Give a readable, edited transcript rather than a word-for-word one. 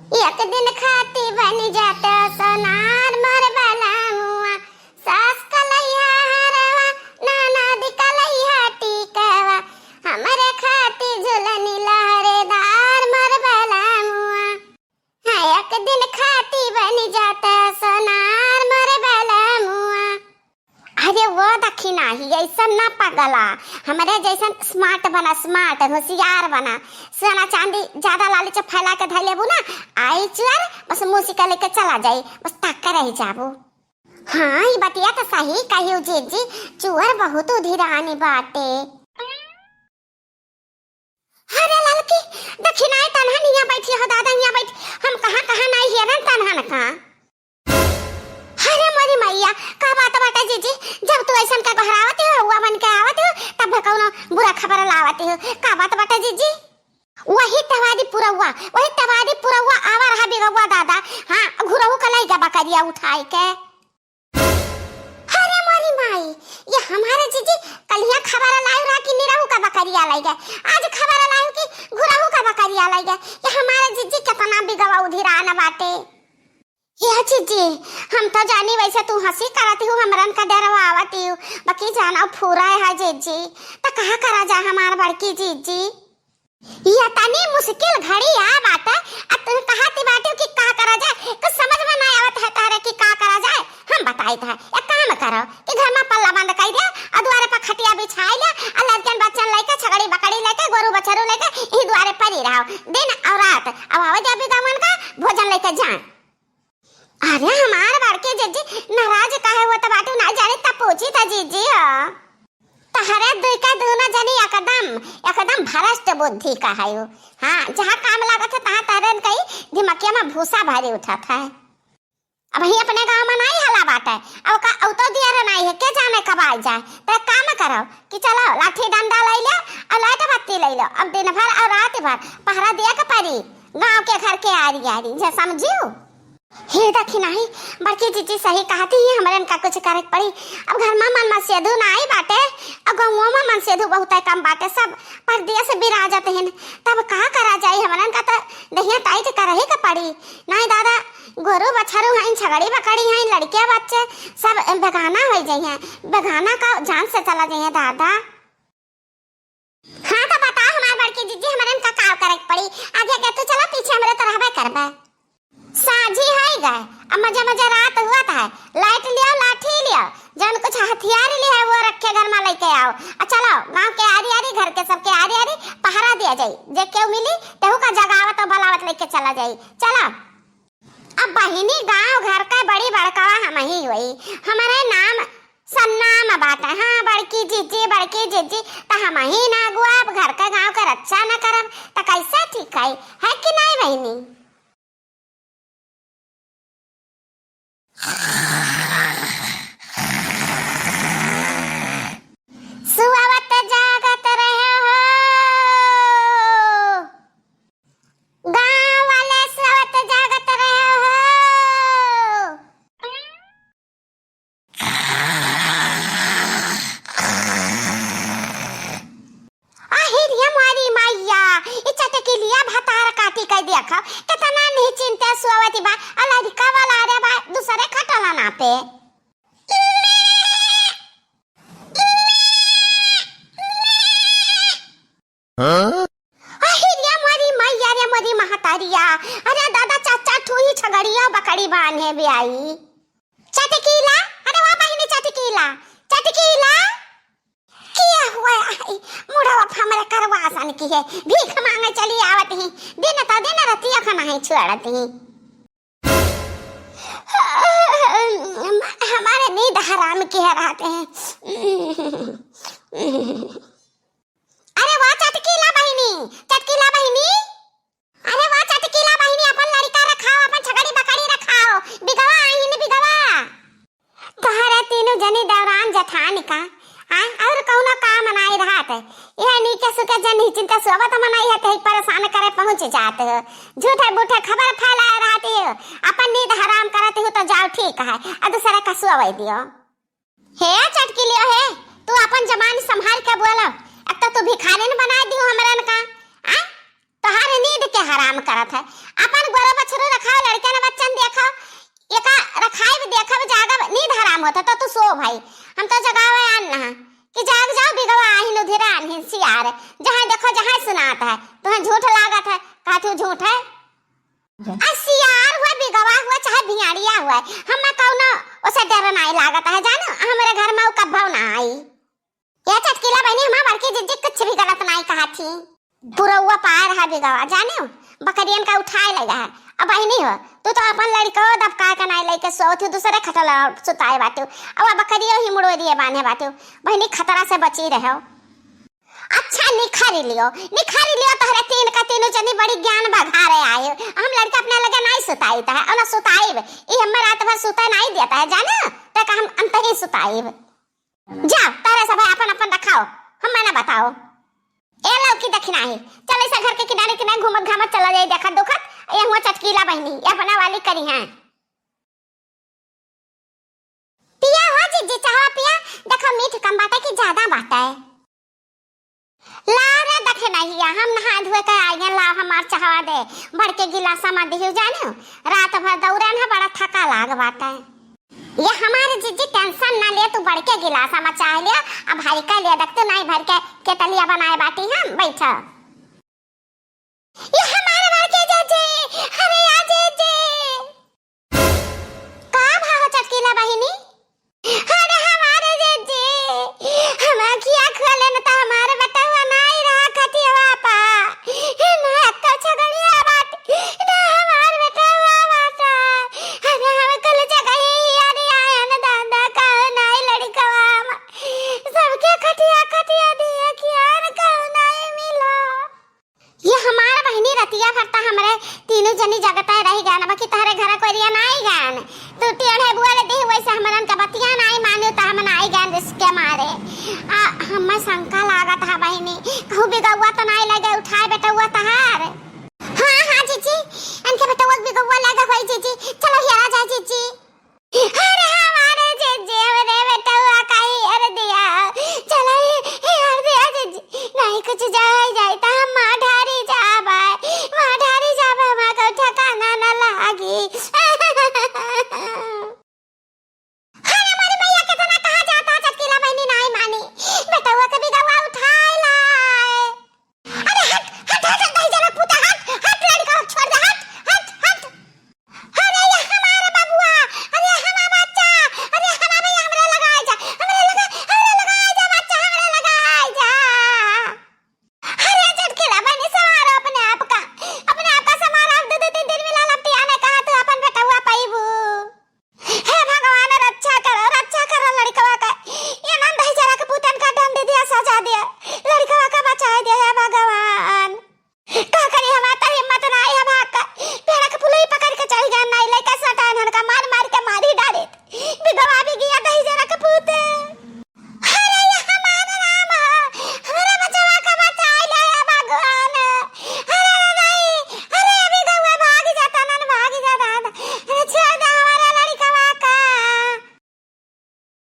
एक दिन खाती बन जाता सोनार मोर बाला मुआ सास कलैया हरवा नाना दी कलैया टीकावा हमरे खाती झुलनी लहरेदार मोर बाला मुआ। हाँ एक दिन खाती बन जाता सोनार मोर बाला मुआ। अरे वो दखी नाही ऐसा ना पगला, हमारे जैसा स्मार्ट बना, स्मार्ट होशियार बना, सोना चांदी ज्यादा लालच फैला के धर लेबू ना, आई चुअर बस मूसिका लेके चला जाई, बस ताका रह जाबू। हाँ ये बतिया तो सही कही जीजी, चुअर बहुत उधिरानी बाटे। अरे लड़की दखी नाई तन्हा निया बैठी हो दादा निया बैठी, हम कहाँ कहाँ नाई हेरन तन्हा न कहाँ। अरे मोरी मैया का बात बाटा जीजी, जब तू ऐसा का घरावती हो हुआ बन के आवती हो तब कौनो बुरा खबर लावती हो, का बात बाटा जीजी। वही तवादी पूरा हुआ, वही तवादी पूरा हुआ आवा रहा बिगवा दादा। हाँ घुरहु कलाई का बकरिया उठाई के। अरे मोरी माई ये हमारे जीजी कलिया खबर लायु रहा कि निरहु का बकरिया लाई गए, आज खबर लायु कि घुरहु का बकरिया लाई गए। ये हमारे जीजी कितना बिगवा उधिराना बाटे। या जीजी हम तो जानी वैसे तू हंसी कराती हूँ, हमरन का डरवा आवती हूँ, बाकी जाना पूरा है जीजी, तो कहाँ करा जा हमार बड़की जीजी। ये तनी मुश्किल घड़ी आ बात है, अब तुम कहाती बाटे कि का करा जाए, कुछ समझ में ना आवत है तारे कि का करा जाए। हम बताई था एक काम करो कि घर में पल्ला बंद कर दे और द्वारे पर खटिया बिछाई ले और लड़कन बच्चन लेके छगड़ी बकड़ी लेके गोरू बछरू लेके ई द्वारे पर ही रहो दिन और रात। अब आओ जब भी गमन का भोजन लेके जाए। अरे हमार बड़के जीजी नाराज काहे हुआ तो बाटू ना जाने तब पूछी था जीजी। हो तहरे दुई का दोनों जनी एकदम भ्रष्ट बुद्धि का है। हाँ जहाँ काम लागत है तहाँ तरन कई दिमागिया में भूसा भारी उठा था। अब ही अपने गांव में नहीं हला बाटे, अब का औतो दिया रे नहीं है के जाने कब आ जाए। तो काम करो कि चलो लाठी डंडा ले लो और लाइट बत्ती ले लो, अब दिन भर और रात भर पहरा दिया के परी गांव के घर के आरी जे समझियो। हे दखी नहीं बड़की जीजी सही कहती है, हमरन का कुछ करे पड़ी। अब घर में मन सेधु नहीं बाटे, अब गाँव में मन सेधु बहुत कम बाटे, सब परदिया से बिरा जाते हैं, तब कहाँ करा जाए। हमरन का तो दहिया टाइट करही का पड़ी। नहीं दादा गोरू बछरू हैं, छगड़ी बकड़ी हैं, लड़कियां बच्चे सब बेगाना हो जाए, बेगाना का जान से चला जाए दादा। हाँ तो बताओ हमारे बड़की जीजी हमरन का काम करे पड़ी, आगे के तो चला पीछे हमरे तरह बे करबे। साझी है गए अब मजा मजा रात हुआ था, लाइट लिया लाठी लिया जन कुछ हथियार लिया है वो रखे घर में लेके आओ। चलो गांव के आरी आरी घर के सबके आरी आरी पहरा दिया जाए, जे क्यों मिली तेहू का जगावत और बलावत लेके चला जाए। चलो अब बहिनी गांव घर का बड़ी बड़का हम ही हुई, हमारे नाम सन्नाम बात है। हाँ बड़की जीजी तो हम ही ना गुआ घर का गाँव का रक्षा न करब तो कैसा ठीक है कि नहीं बहिनी। सुवत जागत रहे हो गाँव वाले, सुवत जागत रहे हो। आहिरिया मारी मैया इच्छा के लिया भतार काटी कर देखा कितना नहीं चिंता सुवती बा अल्लाह का वाला रे बा दूसरे खटला ना पे। आहिरिया मारी मैया रे मोरी महतारिया, अरे दादा चाचा ठूही छगड़िया बकड़ी बांधे भी आई। चटकीला अरे वाह बहिनी चटकीला क्या हुआ मुढ़वा हमरे करवा सन की है, भीख मांगे चली आवत ही दिन तो दिन रतिया खाना है छुड़ती। हमारे नींद हराम की है रहते हैं। अरे वाह चटकीला बहिनी अरे वाह चटकीला बहिनी अपन लड़का रखाओ, अपन छगड़ी बकड़ी रखाओ, बिगवा आइन बिगवा तोहरे तीनों जनी दौरान जठान का और कौनो काम मनाई रहत है। यह नीचे सुके जन ही चिंता सोवत मनाई है तो परेशान करे पहुंच जाते हो, झूठे बूठे खबर फैलाए रहती हो, अपन नींद हराम करती हो तो जाओ ठीक है और दूसरे का सोवे दियो। हे चटकी लियो है तू अपन जबान संभाल के बोलो, अब तो तू भिखारी न बना दियो हमरन का। तोहार नींद के हराम करत है। अपन गोरा बछरू रखाओ, लड़के ने बच्चन देखो, एका रखाई भी देखब जागब नींद हराम होता तो तू सो भाई। हम तो जगावे आन ना कि जाग जाओ बिगवा आही नुधिरा हिंसियार, जहां देखो जहां सुनात है। तुम्हें झूठ लागत है, काथू झूठ है। सियार हुआ बिगवा हुआ चाहे भियाड़िया हुआ, हमें कौनो उसे डर नहीं लागत है। जानो हमारे घर में कब्बो ना आई। ये चटकीला बहनी हमार बड़की जिज्जी कुछ भी गलत नहीं कहा थी। पूरा हुआ पार है बिगवा, जाने बकरियन का उठाए लगा है। अब बहनी हो तू तो अपन लड़को दबका के नहीं लेके सो थी, दूसरे खटल सुताए बाटू। अब बकरियों ही मुड़ो दिए बांधे बाटू। बहनी खतरा से बची रहो। अच्छा निखारी लियो तोहरे तीन का तीनों जनी बड़ी ज्ञान बघारे आए। हम लड़का अपने लगे नहीं सुताई है और ना सुताई ई हमर रात भर सुता नहीं देता है। जाना तक हम अंत ही सुताई। जा तारे सब अपन अपन रखाओ, हम ना बताओ। ए लौकी दखना है, चल ऐसा घर के किनारे किनारे घूमत घामत चला जाए देखत दुखत। ये हुआ चटकीला बहनी ये अपना वाली करी है। पिया हो जिज्जी चाहो पिया, देखो मीठ कम बाटा की ज्यादा बाटा है। लारे दखे नहीं हम नहा धोए के आए ला हमार चाहवा दे भर के गिलासा में दियो। जानो रात भर दौड़े ना बड़ा थका लाग बाटा है। ये हमारे जिज्जी टेंशन ना ले, तू बढ़ के गिलासा में चाह लिया। अब भाई का लिया देख, तू नहीं भर के केतलिया बनाए बाटी हम बैठा। ये हमारे भर के जिज्जी, अरे आ जिज्जी का भाव चटकीला बहिनी। अरे हमारे जिज्जी हम किया खोले न तो हमारे बतावा नहीं रहा खटिया पा ना अक्का छगड़िया बात ना हमारे बतावा बाता। अरे हम कल जगह ही अरे आया न दादा का नहीं लड़कवा सबके खटिया खटिया दिए किया न का नहीं मिला। ये हमारा बहनी रतिया भरता हमारे तीनों जनी जगता रही गाना बाकी तारे घर को रिया नहीं गान। तू टेढ़े बुआले दे वैसे हमरन का बतिया नहीं मानियो त हम नहीं गान रिस्के मारे। हम शंका लागत है बहनी कहू बिगवा तो नहीं लगे उठाए बेटा हुआ तहार। हां हां जीजी इनके बेटा हुआ बिगवा लगा भाई जीजी। चलो यार